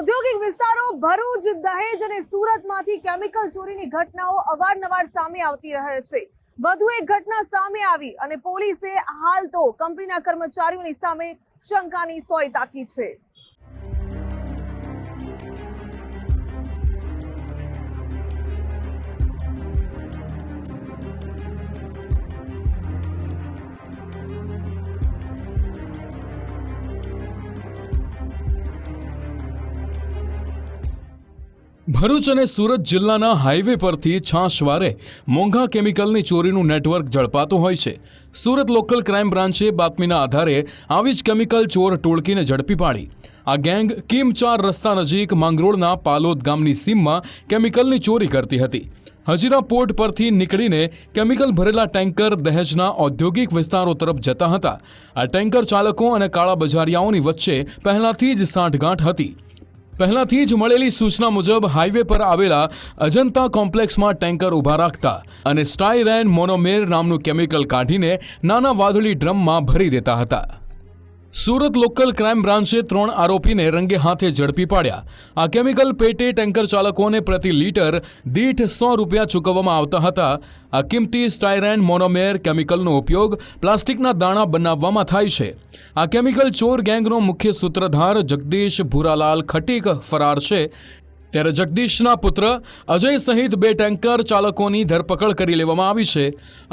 ઔદ્યોગિક વિસ્તારો ભરૂચ, દહેજ અને સુરતમાંથી કેમિકલ ચોરીની ઘટનાઓ અવારનવાર સામે આવતી રહે છે। વધુ એક ઘટના સામે આવી અને પોલીસે હાલ તો કંપનીના કર્મચારીઓની સામે શંકાની સોય તાકી છે। ભરૂચ અને સુરત જિલ્લાના હાઈવે પરથી છાશવારે મોંઘા કેમિકલની ચોરીનું નેટવર્ક ઝડપાતું હોય છે। સુરત લોકલ ક્રાઇમ બ્રાન્ચે બાતમીના આધારે આવી જ કેમિકલ ચોર ટોળકીને ઝડપી પાડી। આ ગેંગ કિમ 4 રસ્તા નજીક માંગરોળના પાલોદ ગામની સીમમાં કેમિકલની ચોરી કરતી હતી। હજીરા પોર્ટ પરથી નીકળીને કેમિકલ ભરેલા ટેન્કર દહેજના ઔદ્યોગિક વિસ્તારો તરફ જતા હતા। આ ટેન્કર ચાલકો અને કાળા બજારિયાઓની વચ્ચે પહેલાથી જ સાંઠગાંઠ હતી। પહેલાથી જ મળેલી સૂચના મુજબ હાઈવે પર આવેલા અજંતા કોમ્પ્લેક્સમાં ટેન્કર ઊભા રાખતા અને સ્ટાયરેન મોનોમેર નામનું કેમિકલ કાઢીને નાના વાદળી ડ્રમમાં ભરી દેતા હતા। સુરત લોકલ ક્રાઇમ બ્રાન્ચે 3 આરોપીને રંગે હાથે ઝડપી પાડ્યા। આ કેમિકલ પેટે ટેન્કર ચાલકોને પ્રતિ લીટર દીઠ 100 રૂપિયા ચૂકવવામાં આવતા હતા। આ કિંમતી સ્ટાયરેન મોનોમેર કેમિકલનો ઉપયોગ પ્લાસ્ટિકના દાણા બનાવવામાં થાય છે। આ કેમિકલ ચોર ગેંગનો મુખ્ય સૂત્રધાર જગદીશ ભૂરાલાલ ખટીક ફરાર છે, ત્યારે જગદીશના પુત્ર અજય સહિત 2 ટેન્કર ચાલકોની ધરપકડ કરી લેવામાં આવી છે।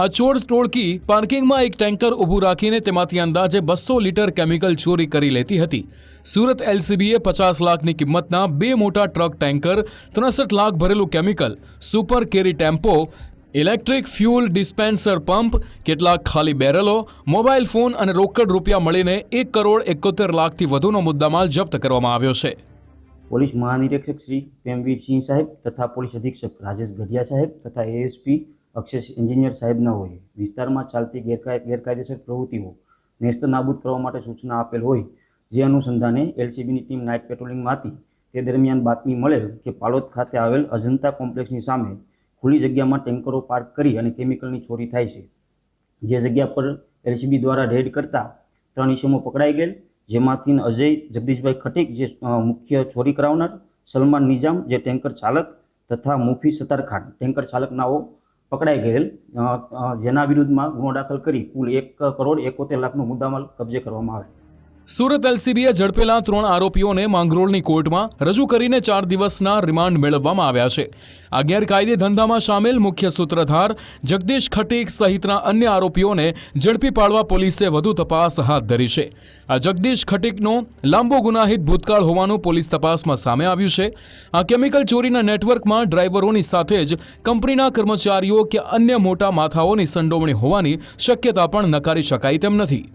આ ચોર ટોળકી પાર્કિંગમાં એક ટેન્કર ઊભું રાખીને તેમાંથી અંદાજે 200 લીટર કેમિકલ ચોરી કરી લેતી હતી। સુરત એલસીબીએ 50 લાખની કિંમતના 2 મોટા ટ્રક ટેન્કર, 63 લાખ ભરેલું chemical, super carry tempo, electric fuel dispenser pump, કેટલાક ખાલી બેરલો, મોબાઈલ ફોન અને રોકડ રૂપિયા મળીને 1,71 લાખથી વધુનો મુદ્દામાલ જપ્ત કરવામાં આવ્યો છે। પોલીસ મહાનિરીક્ષક શ્રી પ્રેમવીર સિંહ સાહેબ તથા પોલીસ અધિક્ષક રાજેશ ગઢિયા સાહેબ તથા એએસપી અક્ષય એન્જિનિયર સાહેબના હોય વિસ્તારમાં ચાલતી ગેરકાયદેસર પ્રવૃત્તિઓ નેસ્ત નાબૂદ કરવા માટે સૂચના આપેલ હોય, જે અનુસંધાને એલસીબીની ટીમ નાઇટ પેટ્રોલિંગમાં હતી। તે દરમિયાન બાતમી મળેલ કે પાલોદ ખાતે આવેલ અજંતા કોમ્પ્લેક્સની સામે ખુલ્લી જગ્યામાં ટેન્કરો પાર્ક કરી અને કેમિકલની ચોરી થાય છે। જે જગ્યા પર એલસીબી દ્વારા રેડ કરતા 3 ઇસમો પકડાઈ ગયેલ, જેમાંથી અજય જગદીશભાઈ ખટીક જે મુખ્ય ચોરી કરાવનાર, સલમાન નિજામ જે ટેન્કર ચાલક તથા મુફી સતાર ખાન ટેન્કર ચાલક નાઓ પકડાઈ ગયેલ, જેના વિરુદ્ધમાં ગુનો દાખલ કરી કુલ 1,71 લાખનો મુદ્દામાલ કબજે કરવામાં આવે। સુરત એલસીબીએ ઝડપેલા 3 આરોપીઓને માંગરોળની કોર્ટમાં રજૂ કરીને 4 દિવસના રિમાન્ડ મેળવવામાં આવ્યા છે। આ ગેરકાયદે ધંધામાં સામેલ મુખ્ય સૂત્રધાર જગદીશ ખટીક સહિતના અન્ય આરોપીઓને ઝડપી પાડવા પોલીસે વધુ તપાસ હાથ ધરી છે। આ જગદીશ ખટીકનો લાંબો ગુનાહિત ભૂતકાળ હોવાનું પોલીસ તપાસમાં સામે આવ્યું છે। આ કેમિકલ ચોરીના નેટવર્કમાં ડ્રાઈવરોની સાથે જ કંપનીના કર્મચારીઓ કે અન્ય મોટા માથાઓની સંડોવણી હોવાની શક્યતા પણ નકારી શકાય તેમ નથી।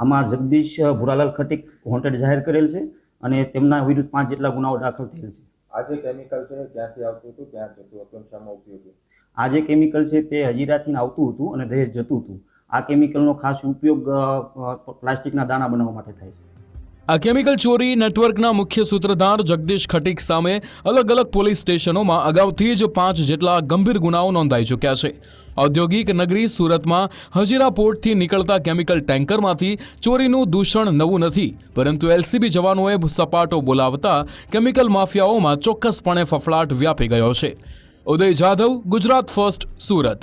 આમાં જગદીશ ભૂરાલાલ ખટીક વોન્ટેડ જાહેર કરેલ છે અને તેમના વિરુદ્ધ 5 જેટલા ગુનાઓ દાખલ થયેલ છે। આ જે કેમિકલ છે ક્યાંથી આવતું હતું, ક્યાં જતું હતું, શામાં ઉપયોગી? આ જે કેમિકલ છે તે હજીરાથી આવતું હતું અને દહેજ જતું હતું। આ કેમિકલનો ખાસ ઉપયોગ પ્લાસ્ટિકના દાણા બનાવવા માટે થાય છે। આ કેમિકલ ચોરી નેટવર્કના મુખ્ય સૂત્રધાર જગદીશ ખટીક સામે અલગ અલગ પોલીસ સ્ટેશનોમાં અગાઉથી જ 5 જેટલા ગંભીર ગુનાઓ નોંધાઈ ચૂક્યા છે। ઔદ્યોગિક નગરી સુરતમાં હજીરા પોર્ટથી નીકળતા કેમિકલ ટેન્કરમાંથી ચોરીનું દૂષણ નવું નથી, પરંતુ એલસીબી જવાનોએ સપાટો બોલાવતા કેમિકલ માફિયાઓમાં ચોક્કસપણે ફફડાટ વ્યાપી ગયો છે। ઉદય જાધવ, ગુજરાત ફર્સ્ટ, સુરત।